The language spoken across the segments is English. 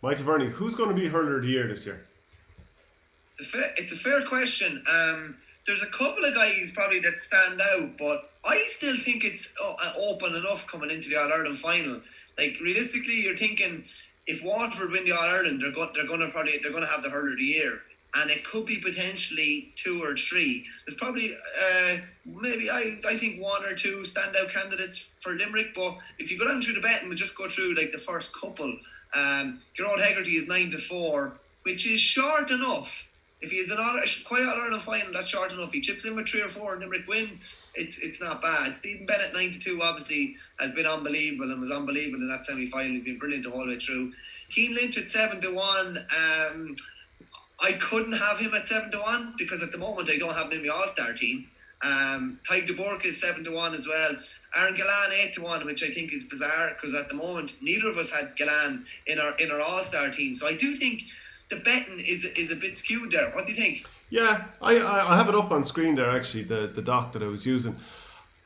Michael Verney, who's going to be Hurler of the Year this year? It's a fair question. There's a couple of guys probably that stand out, but I still think it's open enough coming into the All Ireland final. Like realistically, you're thinking if Waterford win the All Ireland, they're going to have the Hurler of the Year, and it could be potentially 2 or 3. There's probably maybe I think 1 or 2 standout candidates for Limerick. But if you go down through the betting, we just go through like the first couple. Gerard Hegarty is 9-4, which is short enough. If he is an quiet All Ireland final, that's short enough. He chips in with 3 or 4 and Limerick win, it's not bad. Stephen Bennett 9-2 obviously has been unbelievable and was unbelievable in that semi-final. He's been brilliant the whole way through. Keane Lynch at 7-1. I couldn't have him at 7-1 because at the moment I don't have him in my All-Star team. Tyke de Bourke is 7-1 as well. Aaron Gillane 8-1, which I think is bizarre because at the moment neither of us had Gillane in our All-Star team. So I do think the betting is a bit skewed there. What do you think? Yeah, I have it up on screen there actually, the doc that I was using.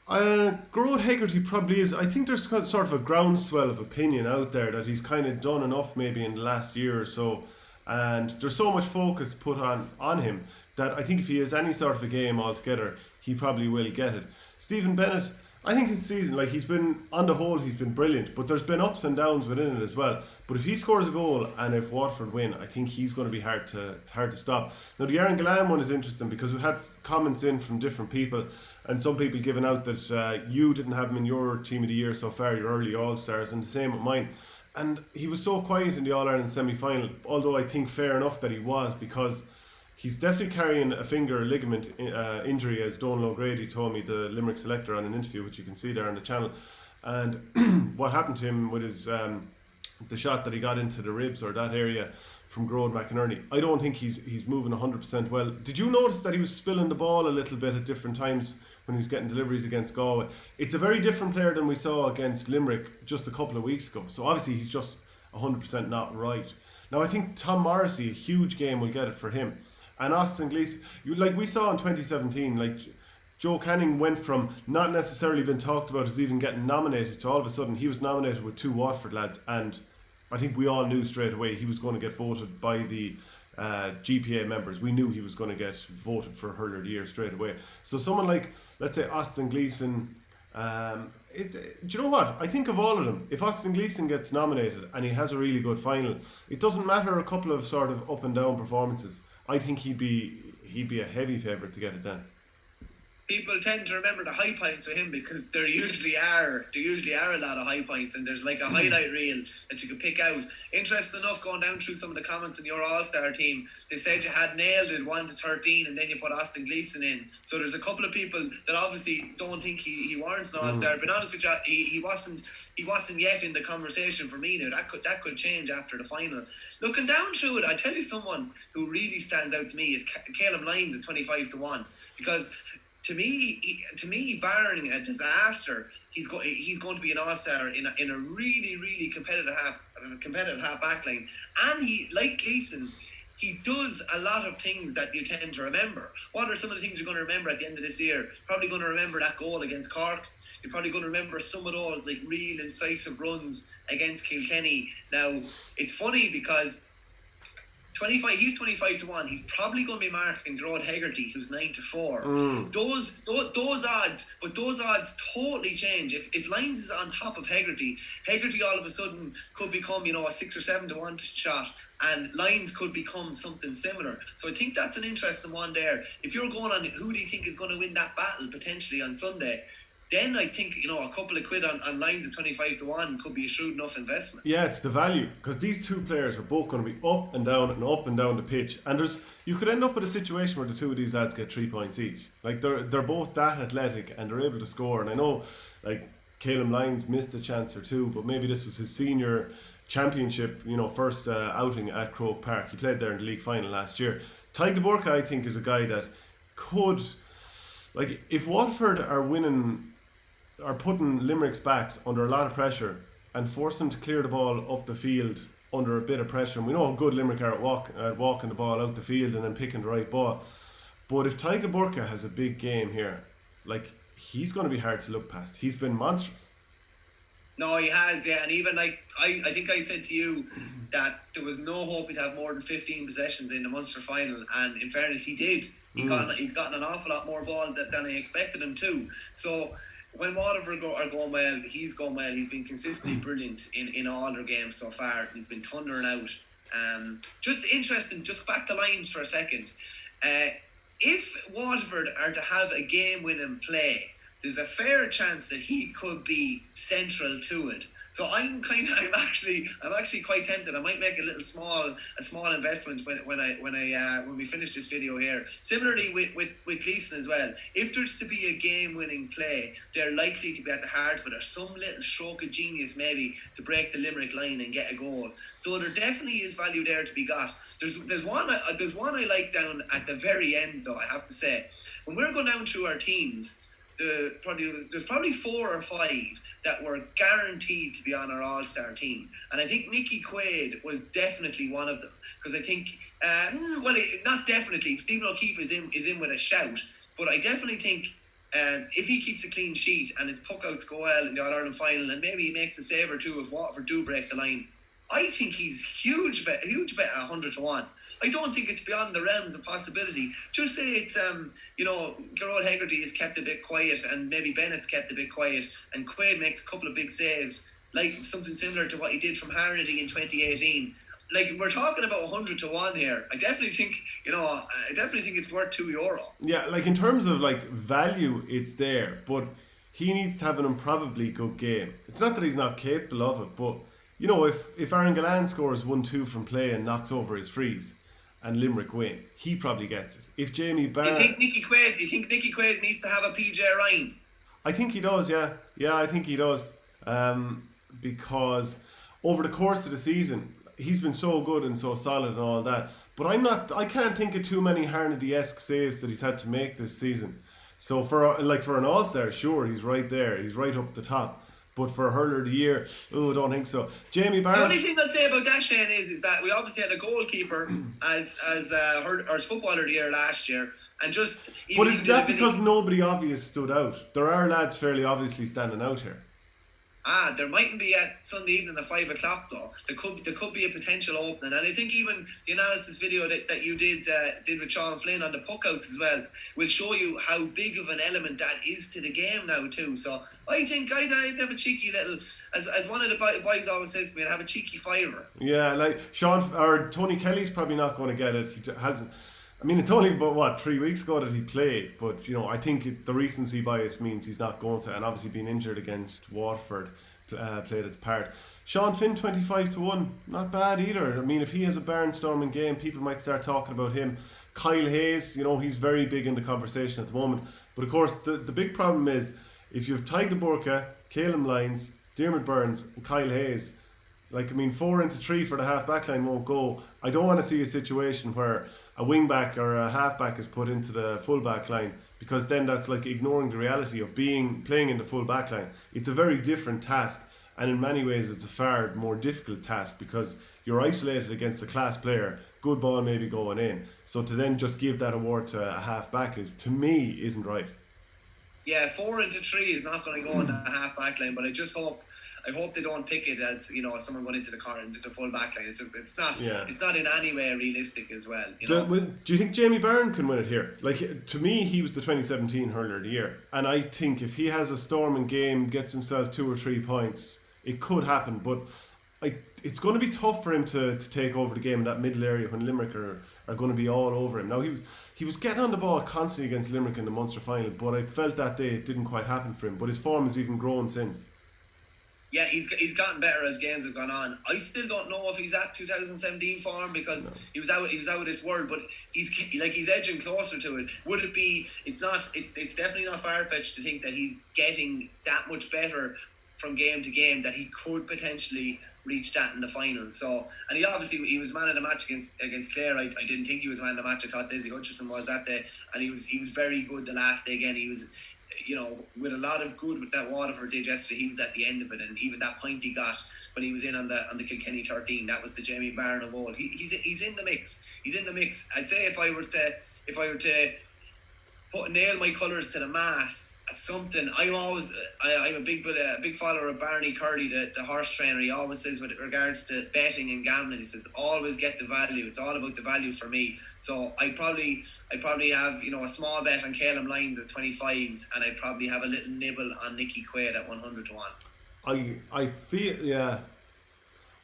Gerard Hegarty probably is. I think there's sort of a groundswell of opinion out there that he's kind of done enough maybe in the last year or so, and there's so much focus put on him that I think if he has any sort of a game altogether, he probably will get it. Stephen Bennett, I think his season, like he's been, on the whole, he's been brilliant, but there's been ups and downs within it as well. But if he scores a goal and if Watford win, I think he's going to be hard to stop. Now the Aaron Gillane one is interesting because we had comments in from different people, and some people giving out that you didn't have him in your team of the year so far, your early All-Stars, and the same with mine. And he was so quiet in the All-Ireland semi-final, although I think fair enough that he was, because he's definitely carrying a finger ligament injury, as Donal O'Grady told me, the Limerick selector, on an interview, which you can see there on the channel. And what happened to him with his the shot that he got into the ribs or that area from Grode McInerney, I don't think he's moving 100% well. Did you notice that he was spilling the ball a little bit at different times when he was getting deliveries against Galway? It's a very different player than we saw against Limerick just a couple of weeks ago. So obviously he's just 100% not right. Now I think Tom Morrissey, a huge game, will get it for him. And Austin Gleeson, like we saw in 2017, like Joe Canning went from not necessarily being talked about as even getting nominated to all of a sudden he was nominated with 2 Watford lads, and I think we all knew straight away he was going to get voted by the GPA members. We knew he was going to get voted for Hurler of the Year straight away. So someone like, let's say, Austin Gleeson, do you know what? I think of all of them, if Austin Gleeson gets nominated and he has a really good final, it doesn't matter a couple of sort of up and down performances. I think he'd be a heavy favourite to get it done. People tend to remember the high points of him because there usually are a lot of high points, and there's like a highlight reel that you can pick out. Interesting enough, going down through some of the comments in your All-Star team, they said you had nailed it 1-13 and then you put Austin Gleeson in. So there's a couple of people that obviously don't think he warrants an All-Star. But honest with you, he wasn't yet in the conversation for me now. That could change after the final. Looking down through it, I tell you someone who really stands out to me is Caleb Lyons at 25-1, because to me, barring a disaster, he's going to be an All-Star in a really, really competitive half backline. And he, like Gleeson, he does a lot of things that you tend to remember. What are some of the things you're going to remember at the end of this year? Probably going to remember that goal against Cork. You're probably going to remember some of those like real incisive runs against Kilkenny. Now, it's funny because he's 25-1. He's probably going to be marking Gerard Hegarty, who's 9-4. Those odds totally change. If Lyons is on top of Hegarty all of a sudden could become, a 6 or 7-1 shot, and Lyons could become something similar. So I think that's an interesting one there. If you're going on who do you think is going to win that battle potentially on Sunday, then I think a couple of quid on Lyons at 25-1 could be a shrewd enough investment. Yeah, it's the value, because these two players are both going to be up and down the pitch, and you could end up with a situation where the two of these lads get 3 points each. Like they're both that athletic and they're able to score. And I know like Caleb Lyons missed a chance or two, but maybe this was his senior championship, first outing at Croke Park. He played there in the league final last year. Tyke de Bourke, I think, is a guy that could, like, if Watford are putting Limerick's backs under a lot of pressure and force them to clear the ball up the field under a bit of pressure, and we know how good Limerick are at walking the ball out the field and then picking the right ball. But if Tyke de Bourke has a big game here, like, he's going to be hard to look past. He's been monstrous. No, he has, yeah. And even like I think I said to you that there was no hope he'd have more than 15 possessions in the Munster final, and in fairness, he did. He'd gotten an awful lot more ball than I expected him to. So when Waterford are going well, he's going well. He's been consistently brilliant in all their games so far. He's been thundering out. Just interesting. Just back to lines for a second. If Waterford are to have a game-winning play, there's a fair chance that he could be central to it. So I'm actually quite tempted. I might make a small investment when we finish this video here. Similarly with Gleeson as well. If there's to be a game-winning play, they're likely to be at the heart of it. There's some little stroke of genius maybe to break the Limerick line and get a goal. So there definitely is value there to be got. There's one I like down at the very end though. I have to say, when we're going down through our teams, there's probably 4 or 5 that were guaranteed to be on our All-Star team, and I think Nicky Quaid was definitely one of them, because I think not definitely, Stephen O'Keefe is in with a shout, but I definitely think if he keeps a clean sheet and his puckouts go well in the All-Ireland final, and maybe he makes a save or two if Waterford do break the line, I think he's huge bet 100 to 1. I don't think it's beyond the realms of possibility. Just say it's, Gerard Hegarty has kept a bit quiet, and maybe Bennett's kept a bit quiet, and Quaid makes a couple of big saves, like something similar to what he did from Harnedy in 2018. Like, we're talking about 100 to 1 here. I definitely think it's worth €2. Yeah, like in terms of like value, it's there, but he needs to have an improbably good game. It's not that he's not capable of it, but you know, if Aaron Gallan scores 1-2 from play and knocks over his frees, and Limerick win, he probably gets it. If Jamie Barr... Do you think Nicky Quaid needs to have a PJ Ryan? I think he does, yeah. Yeah, I think he does. Because over the course of the season, he's been so good and so solid and all that. But I can't think of too many Harnedy-esque saves that he's had to make this season. So for an All-Star, sure, he's right there. He's right up the top. But for Hurler of the year, I don't think so. Jamie Barr... The only thing I'd say about that, Shane, is that we obviously had a goalkeeper as footballer of the year last year. And just... But is that because nobody obvious stood out? There are lads fairly obviously standing out here. There mightn't be at Sunday evening at 5 o'clock though. There could be a potential opening, and I think even the analysis video that you did with Sean Flynn on the puckouts as well will show you how big of an element that is to the game now too. So I think I'd have a cheeky little, as one of the boys always says to me, I'd have a cheeky fiver. Yeah, like Tony Kelly's probably not going to get it. He hasn't. I mean, it's only about 3 weeks ago that he played, but I think the recency bias means he's not going to, and obviously being injured against Watford played its part. Sean Finn 25 to 1, not bad either. I mean, if he has a barnstorming game, people might start talking about him. Kyle Hayes, he's very big in the conversation at the moment. But of course, the big problem is if you've Ty de Burka, Caleb Lyons, Diarmuid Burns, and Kyle Hayes. 4 into 3 for the half back line won't go. I don't want to see a situation where a wing back or a half back is put into the full back line, because then that's like ignoring the reality of playing in the full back line. It's a very different task, and in many ways it's a far more difficult task because you're isolated against a class player. Good ball maybe going in. So to then just give that award to a half back to me isn't right. Yeah, 4 into 3 is not going to go on the half back line, but I hope they don't pick it as someone going into the corner and just a full back line. It's not in any way realistic as well. Do you think Jamie Byrne can win it here? To me, he was the 2017 Hurler of the year, and I think if he has a storming game, gets himself 2 or 3 points, it could happen. But it's going to be tough for him to take over the game in that middle area when Limerick are going to be all over him. Now he was getting on the ball constantly against Limerick in the Munster final, but I felt that day it didn't quite happen for him. But his form has even grown since. Yeah, he's gotten better as games have gone on. I still don't know if he's at 2017 form because he was out of this world, but he's edging closer to it. Would it be? It's definitely not far-fetched to think that he's getting that much better from game to game that he could potentially reach that in the final. So, and he was man of the match against Clare. I didn't think he was man of the match. I thought Desi Hutchison was that day, and he was very good the last day again. He was, with a lot of good with that Waterford did yesterday, he was at the end of it, and even that point he got when he was in on the Kilkenny 13, that was the Jamie Barron goal. He's in the mix. He's in the mix. I'd say if I were to nail my colours to the mast at something. I'm a big follower of Barney Curley, the horse trainer. He always says, with regards to betting and gambling, he says always get the value. It's all about the value for me. So I'd probably have, you know, a small bet on Caleb Lyons at 25s, and I'd probably have a little nibble on Nicky Quaid at 100 to 1. I feel, yeah,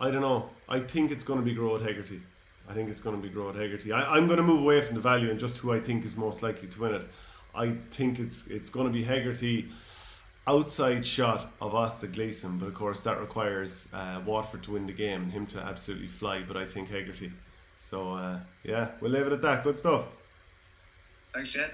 I don't know. I think it's going to be Groat Hegarty. I'm going to move away from the value and just who I think is most likely to win it. I think it's going to be Hegarty, outside shot of Asta Gleeson, but of course that requires Watford to win the game and him to absolutely fly, but I think Hegarty. So yeah, we'll leave it at that. Good stuff. Thanks, Jen.